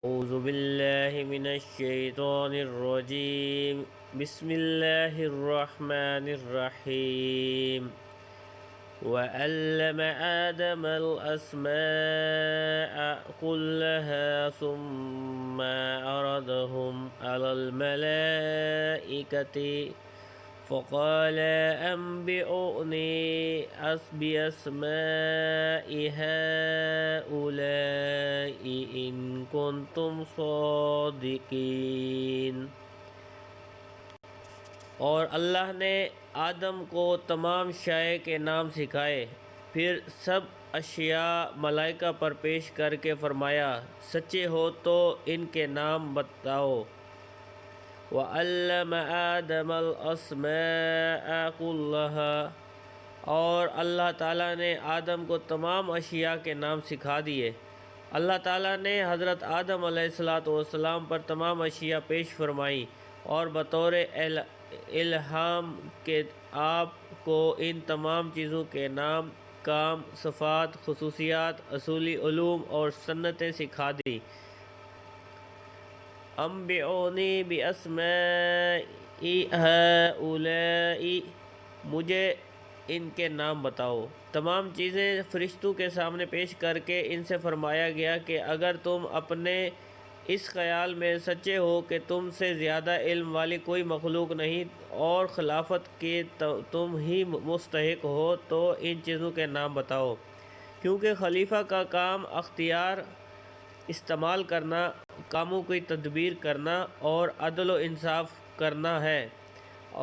أعوذ بالله من الشيطان الرجيم. بسم الله الرحمن الرحيم. وعلم آدم الأسماء كلها ثم عرضهم على الملائكة فقال أنبئوني بأسماء هؤلاء إن كنتم صادقين. اور اللہ نے آدم کو تمام شے کے نام سکھائے، پھر سب اشیاء ملائکہ پر پیش کر کے فرمایا سچے ہو تو ان کے نام بتاؤ۔ وَعَلَّمَ آدَمَ الْأَسْمَاءَ كُلَّهَا، اور اللہ تعالیٰ نے آدم کو تمام اشیاء کے نام سکھا دیے۔ اللہ تعالیٰ نے حضرت آدم علیہ السلام پر تمام اشیاء پیش فرمائیں اور بطور الہام کہ آپ کو ان تمام چیزوں کے نام، کام، صفات، خصوصیات، اصولی علوم اور سنتیں سکھا دیں۔ انبئونی باسماء ہؤلاء، مجھے ان کے نام بتاؤ۔ تمام چیزیں فرشتوں کے سامنے پیش کر کے ان سے فرمایا گیا کہ اگر تم اپنے اس خیال میں سچے ہو کہ تم سے زیادہ علم والی کوئی مخلوق نہیں اور خلافت کے تم ہی مستحق ہو تو ان چیزوں کے نام بتاؤ، کیونکہ خلیفہ کا کام اختیار استعمال کرنا، کاموں کی تدبیر کرنا اور عدل و انصاف کرنا ہے،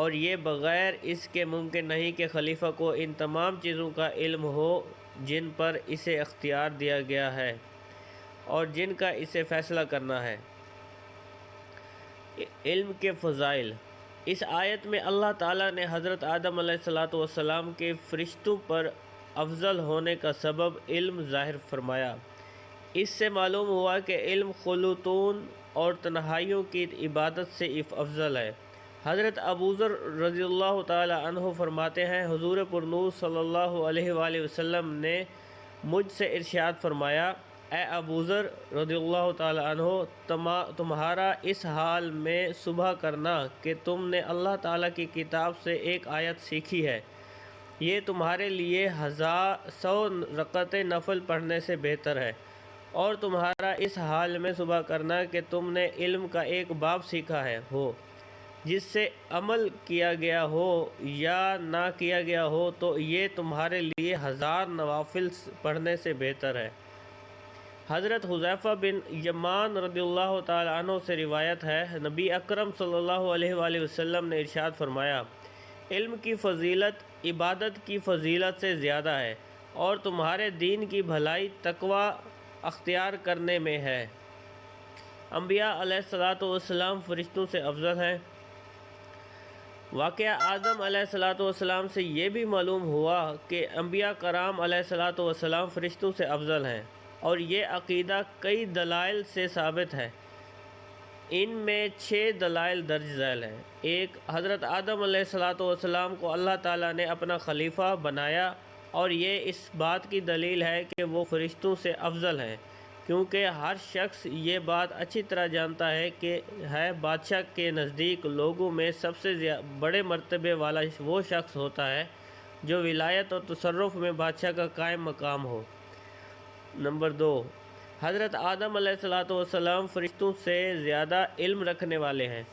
اور یہ بغیر اس کے ممکن نہیں کہ خلیفہ کو ان تمام چیزوں کا علم ہو جن پر اسے اختیار دیا گیا ہے اور جن کا اسے فیصلہ کرنا ہے۔ علم کے فضائل۔ اس آیت میں اللہ تعالیٰ نے حضرت آدم علیہ السلام کے فرشتوں پر افضل ہونے کا سبب علم ظاہر فرمایا۔ اس سے معلوم ہوا کہ علم خلوتون اور تنہائیوں کی عبادت سے افضل ہے۔ حضرت ابوذر رضی اللہ تعالی عنہ فرماتے ہیں، حضور پرنور صلی اللہ علیہ وآلہ وسلم نے مجھ سے ارشاد فرمایا، اے ابوذر رضی اللہ تعالی عنہ، تمہارا اس حال میں صبح کرنا کہ تم نے اللہ تعالیٰ کی کتاب سے ایک آیت سیکھی ہے، یہ تمہارے لیے 100 رکعتیں نفل پڑھنے سے بہتر ہے، اور تمہارا اس حال میں صبح کرنا کہ تم نے علم کا ایک باب سیکھا ہو جس سے عمل کیا گیا ہو یا نہ کیا گیا ہو تو یہ تمہارے لیے 1000 نوافل پڑھنے سے بہتر ہے۔ حضرت حذیفہ بن یمان رضی اللہ تعالی عنہ سے روایت ہے، نبی اکرم صلی اللہ علیہ وآلہ وسلم نے ارشاد فرمایا، علم کی فضیلت عبادت کی فضیلت سے زیادہ ہے اور تمہارے دین کی بھلائی تقوی اختیار کرنے میں ہے۔ انبیاء علیہ السلام فرشتوں سے افضل ہیں۔ واقعہ آدم علیہ السلام سے یہ بھی معلوم ہوا کہ انبیاء کرام علیہ السلام فرشتوں سے افضل ہیں، اور یہ عقیدہ کئی دلائل سے ثابت ہے۔ ان میں 6 دلائل درج ذیل ہیں۔ 1، حضرت آدم علیہ السلام کو اللہ تعالیٰ نے اپنا خلیفہ بنایا، اور یہ اس بات کی دلیل ہے کہ وہ فرشتوں سے افضل ہیں، کیونکہ ہر شخص یہ بات اچھی طرح جانتا ہے کہ بادشاہ کے نزدیک لوگوں میں سب سے بڑے مرتبے والا وہ شخص ہوتا ہے جو ولایت اور تصرف میں بادشاہ کا قائم مقام ہو۔ نمبر 2، حضرت آدم علیہ السلام فرشتوں سے زیادہ علم رکھنے والے ہیں،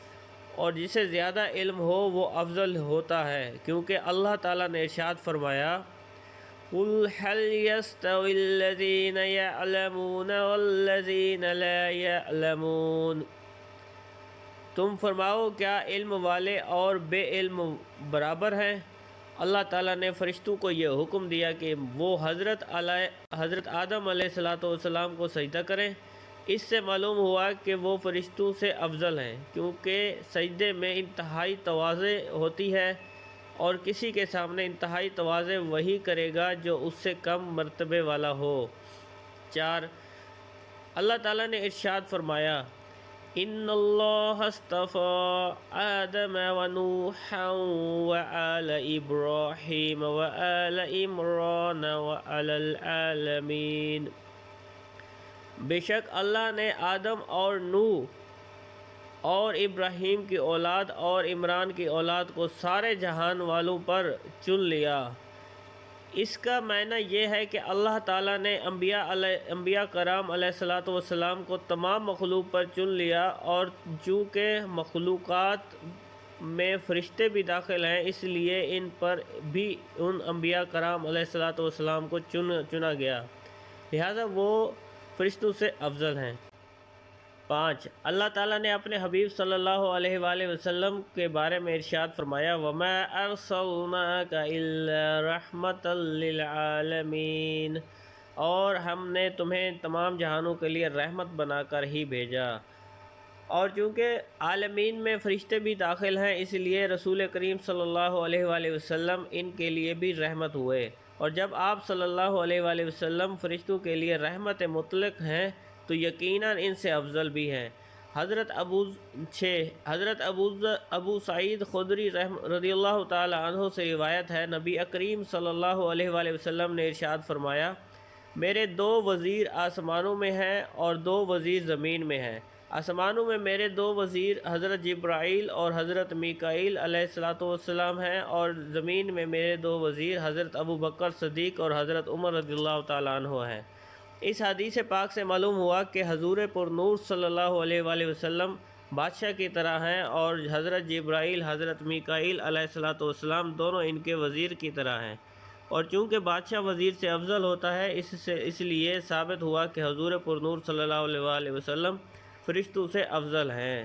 اور جسے زیادہ علم ہو وہ افضل ہوتا ہے، کیونکہ اللہ تعالیٰ نے ارشاد فرمایا، قُلْ هَلْ يَسْتَوِي الَّذِينَ يَعْلَمُونَ وَالَّذِينَ لَا يَعْلَمُونَ، تم فرماؤ کیا علم والے اور بے علم برابر ہیں؟ اللہ تعالیٰ نے فرشتوں کو یہ حکم دیا کہ وہ حضرت آدم علیہ السلام کو سجدہ کریں۔ اس سے معلوم ہوا کہ وہ فرشتوں سے افضل ہیں، کیونکہ سجدے میں انتہائی تواضع ہوتی ہے، اور کسی کے سامنے انتہائی تواضع وہی کرے گا جو اس سے کم مرتبے والا ہو۔ 4، اللہ تعالیٰ نے ارشاد فرمایا، ان اللہ اصطفى آدم ونوحا وآل ابراہیم وآل عمران وعلى العالمین، بے شک اللہ نے آدم اور نوح اور ابراہیم کی اولاد اور عمران کی اولاد کو سارے جہان والوں پر چن لیا۔ اس کا معنی یہ ہے کہ اللہ تعالیٰ نے انبیاء کرام علیہ السلام کو تمام مخلوق پر چن لیا، اور چونکہ مخلوقات میں فرشتے بھی داخل ہیں اس لیے ان پر بھی ان انبیاء کرام علیہ السلام کو چنا گیا، لہذا وہ فرشتوں سے افضل ہیں۔ 5 اللہ تعالیٰ نے اپنے حبیب صلی اللہ علیہ وآلہ وسلم کے بارے میں ارشاد فرمایا، وَمَا أَرْسَلْنَاكَ إِلَّا رَحْمَةً لِّلْعَالَمِينَ، اور ہم نے تمہیں تمام جہانوں کے لیے رحمت بنا کر ہی بھیجا۔ اور چونکہ عالمین میں فرشتے بھی داخل ہیں اس لیے رسول کریم صلی اللہ علیہ وآلہ وسلم ان کے لیے بھی رحمت ہوئے، اور جب آپ صلی اللہ علیہ وآلہ وسلم فرشتوں کے لیے رحمت مطلق ہیں تو یقیناً ان سے افضل بھی ہیں۔ حضرت ابو سعید خدری رضی اللہ تعالی عنہ سے روایت ہے، نبی اکریم صلی اللہ علیہ وآلہ وسلم نے ارشاد فرمایا، میرے 2 وزیر آسمانوں میں ہیں اور 2 وزیر زمین میں ہیں۔ آسمانوں میں میرے 2 وزیر حضرت جبرائیل اور حضرت میکائیل علیہ السلام ہیں، اور زمین میں میرے 2 وزیر حضرت ابو بکر صدیق اور حضرت عمر رضی اللہ تعالیٰ عنہ ہیں۔ اس حدیث پاک سے معلوم ہوا کہ حضور پر نور صلی اللہ علیہ وآلہ وسلم بادشاہ کی طرح ہیں، اور حضرت جبرائیل حضرت میکائیل علیہ السلام دونوں ان کے وزیر کی طرح ہیں، اور چونکہ بادشاہ وزیر سے افضل ہوتا ہے اس لیے ثابت ہوا کہ حضور پر نور صلی اللہ علیہ وآلہ وسلم فرشتوں سے افضل ہیں۔